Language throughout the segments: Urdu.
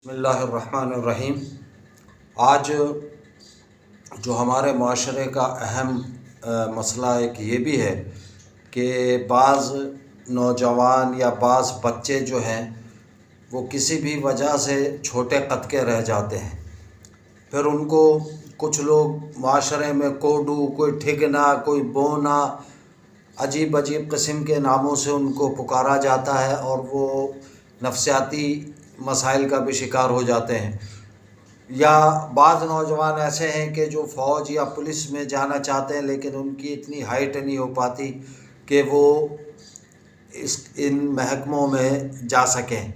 بسم اللہ الرحمن الرحیم۔ آج جو ہمارے معاشرے کا اہم مسئلہ ایک یہ بھی ہے کہ بعض نوجوان یا بعض بچے جو ہیں وہ کسی بھی وجہ سے چھوٹے قد کے رہ جاتے ہیں، پھر ان کو کچھ لوگ معاشرے میں کوڈو، کوئی ٹھگنا، کوئی بونا، عجیب عجیب قسم کے ناموں سے ان کو پکارا جاتا ہے اور وہ نفسیاتی مسائل کا بھی شکار ہو جاتے ہیں۔ یا بعض نوجوان ایسے ہیں کہ جو فوج یا پولیس میں جانا چاہتے ہیں لیکن ان کی اتنی ہائٹ نہیں ہو پاتی کہ وہ ان محکموں میں جا سکیں،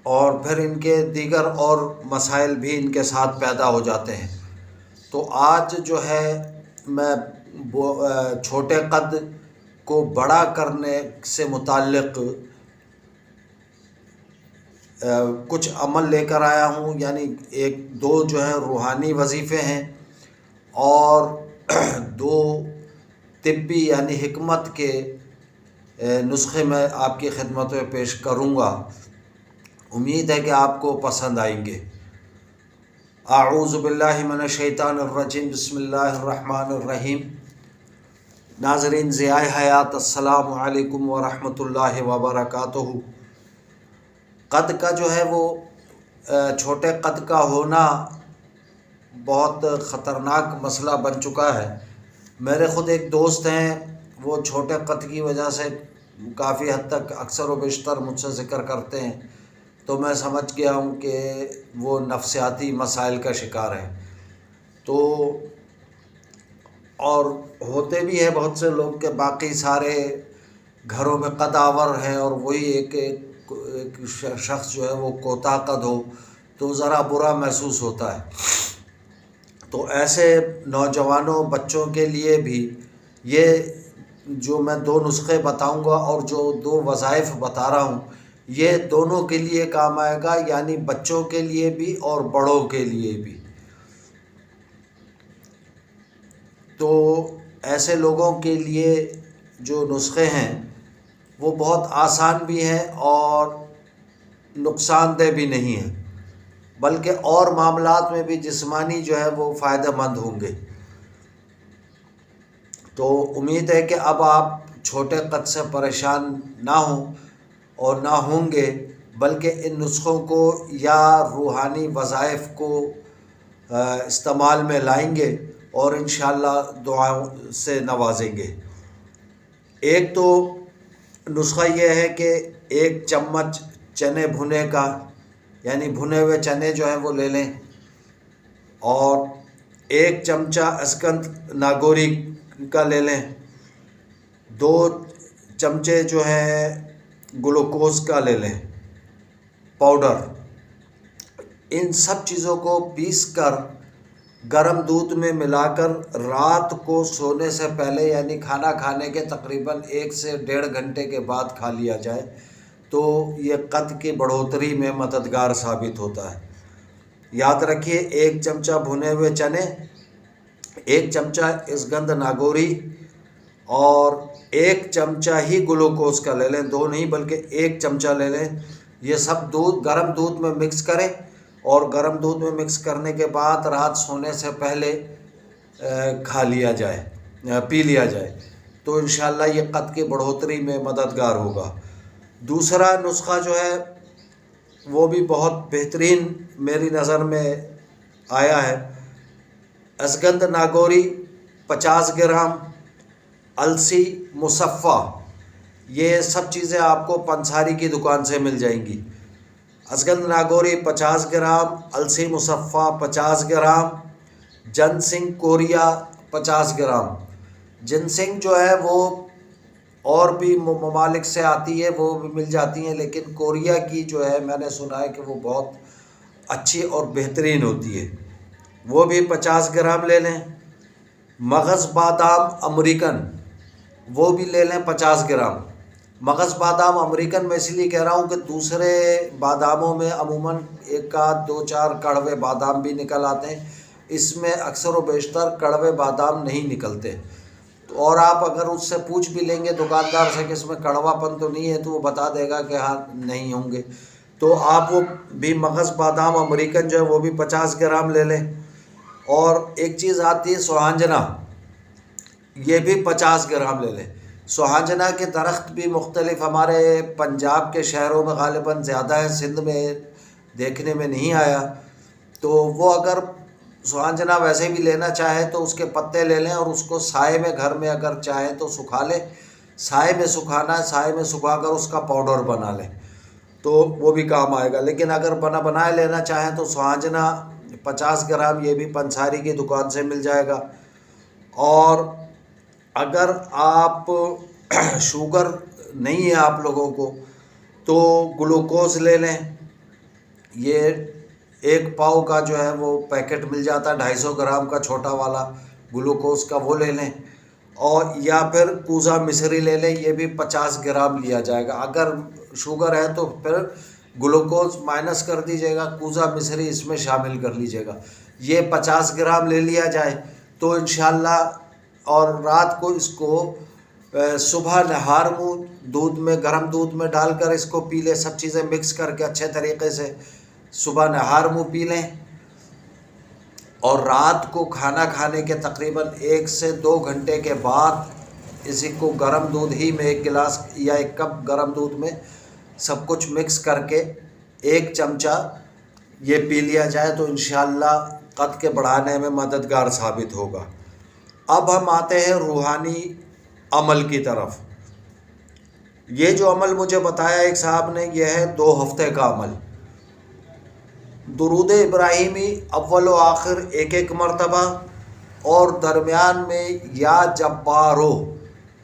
اور پھر ان کے دیگر اور مسائل بھی ان کے ساتھ پیدا ہو جاتے ہیں۔ تو آج جو ہے میں چھوٹے قد کو بڑا کرنے سے متعلق کچھ عمل لے کر آیا ہوں، یعنی دو جو ہیں روحانی وظیفے ہیں اور دو طبی یعنی حکمت کے نسخے میں آپ کی خدمت میں پیش کروں گا۔ امید ہے کہ آپ کو پسند آئیں گے۔ اعوذ باللہ من الشیطان الرجیم، بسم اللہ الرحمن الرحیم۔ ناظرین ضیاء حیات، السلام علیکم ورحمۃ اللہ وبرکاتہ۔ قد کا جو ہے وہ چھوٹے قد کا ہونا بہت خطرناک مسئلہ بن چکا ہے۔ میرے خود ایک دوست ہیں، وہ چھوٹے قد کی وجہ سے کافی حد تک اکثر و بیشتر مجھ سے ذکر کرتے ہیں، تو میں سمجھ گیا ہوں کہ وہ نفسیاتی مسائل کا شکار ہیں۔ تو اور ہوتے بھی ہیں بہت سے لوگ کہ باقی سارے گھروں میں قد آور ہیں اور وہی ایک شخص جو ہے وہ کوتاہ قد ہو تو ذرا برا محسوس ہوتا ہے۔ تو ایسے نوجوانوں بچوں کے لیے بھی یہ جو میں دو نسخے بتاؤں گا اور جو دو وظائف بتا رہا ہوں یہ دونوں کے لیے کام آئے گا، یعنی بچوں کے لیے بھی اور بڑوں کے لیے بھی۔ تو ایسے لوگوں کے لیے جو نسخے ہیں وہ بہت آسان بھی ہیں اور نقصان دہ بھی نہیں ہیں، بلکہ اور معاملات میں بھی جسمانی جو ہے وہ فائدہ مند ہوں گے۔ تو امید ہے کہ اب آپ چھوٹے قد سے پریشان نہ ہوں اور نہ ہوں گے، بلکہ ان نسخوں کو یا روحانی وظائف کو استعمال میں لائیں گے اور انشاءاللہ دعاؤں سے نوازیں گے۔ ایک تو نسخہ یہ ہے کہ 1 چمچ چنے بھنے کا، یعنی بھنے ہوئے چنے جو ہیں وہ لے لیں، اور 1 چمچہ اسکند ناگوری کا لے لیں، 2 چمچے جو ہیں گلوکوز کا لے لیں پاؤڈر۔ ان سب چیزوں کو پیس کر گرم دودھ میں ملا کر رات کو سونے سے پہلے یعنی کھانا کھانے کے تقریباً 1 سے 1.5 گھنٹے کے بعد کھا لیا جائے تو یہ قد کی بڑھوتری میں مددگار ثابت ہوتا ہے۔ یاد رکھیے 1 چمچہ بھنے ہوئے چنے، 1 چمچہ اسگندھ ناگوری اور 1 چمچہ ہی گلوکوز کا لے لیں، 2 نہیں بلکہ 1 چمچہ لے لیں۔ یہ سب گرم دودھ میں مکس کریں اور گرم دودھ میں مکس کرنے کے بعد رات سونے سے پہلے کھا لیا جائے، پی لیا جائے، تو انشاءاللہ یہ قد کی بڑھوتری میں مددگار ہوگا۔ دوسرا نسخہ جو ہے وہ بھی بہت بہترین میری نظر میں آیا ہے۔ اسگندھ ناگوری 50 گرام، السی مصفہ، یہ سب چیزیں آپ کو پنساری کی دکان سے مل جائیں گی۔ اسگندھ ناگوری 50 گرام، السی مصفہ 50 gram, ginseng Korea 50 gram. Ginseng جو ہے وہ اور بھی ممالک سے آتی ہے، وہ بھی مل جاتی ہیں، لیکن کوریا کی جو ہے میں نے سنا ہے کہ وہ بہت اچھی اور بہترین ہوتی ہے، وہ بھی 50 گرام لے لیں۔ مغز بادام امریکن، وہ بھی لے لیں 50 گرام۔ مغز بادام امریکن میں اس لیے کہہ رہا ہوں کہ دوسرے باداموں میں عموماً 1 آدھ 2 4 کڑوے بادام بھی نکل آتے ہیں، اس میں اکثر و بیشتر کڑوے بادام نہیں نکلتے، اور آپ اگر اس سے پوچھ بھی لیں گے دکاندار سے کہ اس میں کڑوا پن تو نہیں ہے تو وہ بتا دے گا کہ ہاں نہیں ہوں گے۔ تو آپ وہ بھی مغز بادام امریکن جو ہے وہ بھی 50 گرام لے لیں. اور ایک چیز آتی ہے سوہانجنا، یہ بھی 50 گرام لے لیں. سوہانجنا کے درخت بھی مختلف ہمارے پنجاب کے شہروں میں غالباً زیادہ ہے، سندھ میں دیکھنے میں نہیں آیا. تو وہ اگر سوہانجنا ویسے بھی لینا چاہے تو اس کے پتے لے لیں اور اس کو سائے میں گھر میں اگر چاہیں تو سکھا لیں. سائے میں سکھانا ہے، سائے میں سکھا کر اس کا پاؤڈر بنا لیں تو وہ بھی کام آئے گا. لیکن اگر بنائے لینا چاہیں تو سوہانجنا 50 گرام یہ بھی پنساری کی دکان سے مل جائے گا. اور اگر آپ شوگر نہیں ہے آپ لوگوں کو تو گلوکوز لے لیں. یہ 1 پاؤ کا جو ہے وہ پیکٹ مل جاتا ہے 250 گرام کا چھوٹا والا گلوکوز کا، وہ لے لیں. اور یا پھر کوزہ مصری لے لیں، یہ بھی 50 گرام لیا جائے گا. اگر شوگر ہے تو پھر گلوکوز مائنس کر دیجیے گا، کوزہ مصری اس میں شامل کر لیجیے گا. یہ 50 گرام لے لیا جائے تو انشاءاللہ. اور رات کو اس کو صبح نہار منہ دودھ میں، گرم دودھ میں ڈال کر اس کو پی لیں. سب چیزیں مکس کر کے اچھے طریقے سے صبح نہار منہ پی لیں. اور رات کو کھانا کھانے کے تقریباً 1 سے 2 گھنٹے کے بعد اسی کو گرم دودھ ہی میں 1 گلاس یا 1 کپ گرم دودھ میں سب کچھ مکس کر کے 1 چمچہ یہ پی لیا جائے تو انشاءاللہ قد کے بڑھانے میں مددگار ثابت ہوگا. اب ہم آتے ہیں روحانی عمل کی طرف. یہ جو عمل مجھے بتایا ایک صاحب نے، یہ ہے 2 ہفتے کا عمل. درود ابراہیمی اول و آخر 1 مرتبہ، اور درمیان میں یا جبارو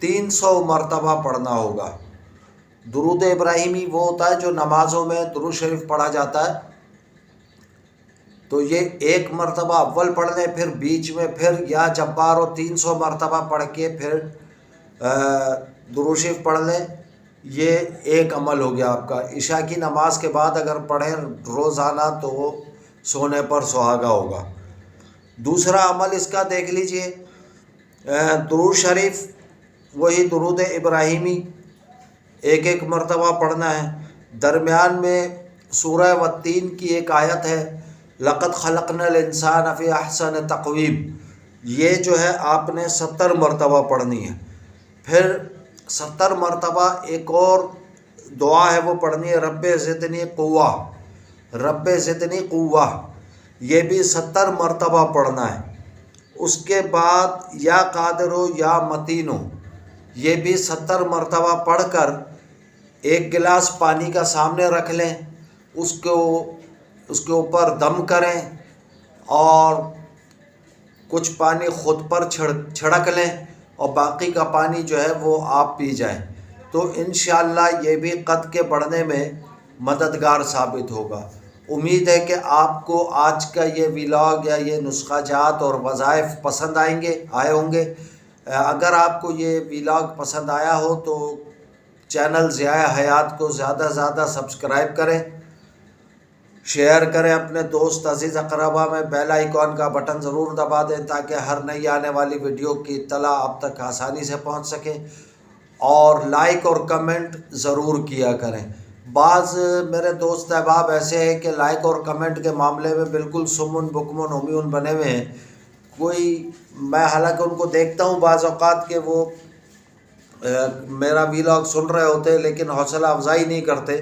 300 مرتبہ پڑھنا ہوگا. درود ابراہیمی وہ ہوتا ہے جو نمازوں میں درود شریف پڑھا جاتا ہے. تو یہ 1 مرتبہ اول پڑھ لیں، پھر بیچ میں پھر یا جبارو 300 مرتبہ پڑھ کے پھر درود شریف پڑھ لیں. یہ ایک عمل ہو گیا آپ کا. عشاء کی نماز کے بعد اگر پڑھیں روزانہ تو وہ سونے پر سہاگا ہوگا. دوسرا عمل اس کا دیکھ لیجئے، درود شریف وہی درود ابراہیمی 1 مرتبہ پڑھنا ہے. درمیان میں سورہ والتین کی ایک آیت ہے، لقد خلقنا الانسان فی احسن تقویم، یہ جو ہے آپ نے 70 مرتبہ پڑھنی ہے. پھر 70 مرتبہ ایک اور دعا ہے وہ پڑھنی ہے، رب زدنی قوہ، رب زدنی قوہ، یہ بھی 70 مرتبہ پڑھنا ہے. اس کے بعد یا قادرو یا متینو، یہ بھی 70 مرتبہ پڑھ کر 1 گلاس پانی کا سامنے رکھ لیں، اس کے اوپر دم کریں اور کچھ پانی خود پر چھڑک لیں اور باقی کا پانی جو ہے وہ آپ پی جائیں تو انشاءاللہ یہ بھی قد کے بڑھنے میں مددگار ثابت ہوگا. امید ہے کہ آپ کو آج کا یہ ولاگ یا یہ نسخہ جات اور وظائف پسند آئے ہوں گے. اگر آپ کو یہ ولاگ پسند آیا ہو تو چینل ضیاء حیات کو زیادہ سے زیادہ سبسکرائب کریں، شیئر کریں اپنے دوست عزیز اقربا میں. بیل آئیکن کا بٹن ضرور دبا دیں تاکہ ہر نئی آنے والی ویڈیو کی اطلاع آپ تک آسانی سے پہنچ سکے. اور لائک اور کمنٹ ضرور کیا کریں. بعض میرے دوست احباب ایسے ہیں کہ لائک اور کمنٹ کے معاملے میں بالکل سمن بکمن عمیون بنے ہوئے ہیں. میں حالانکہ ان کو دیکھتا ہوں بعض اوقات کہ وہ میرا ویلاگ سن رہے ہوتے لیکن حوصلہ افزائی نہیں کرتے.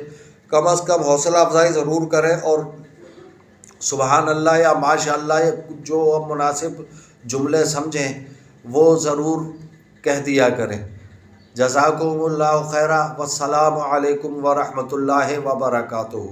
کم از کم حوصلہ افزائی ضرور کریں اور سبحان اللہ یا ماشاء اللہ جو مناسب جملے سمجھیں وہ ضرور کہہ دیا کریں. جزاکم اللہ خیرہ، والسلام علیکم ورحمۃ اللہ وبرکاتہ.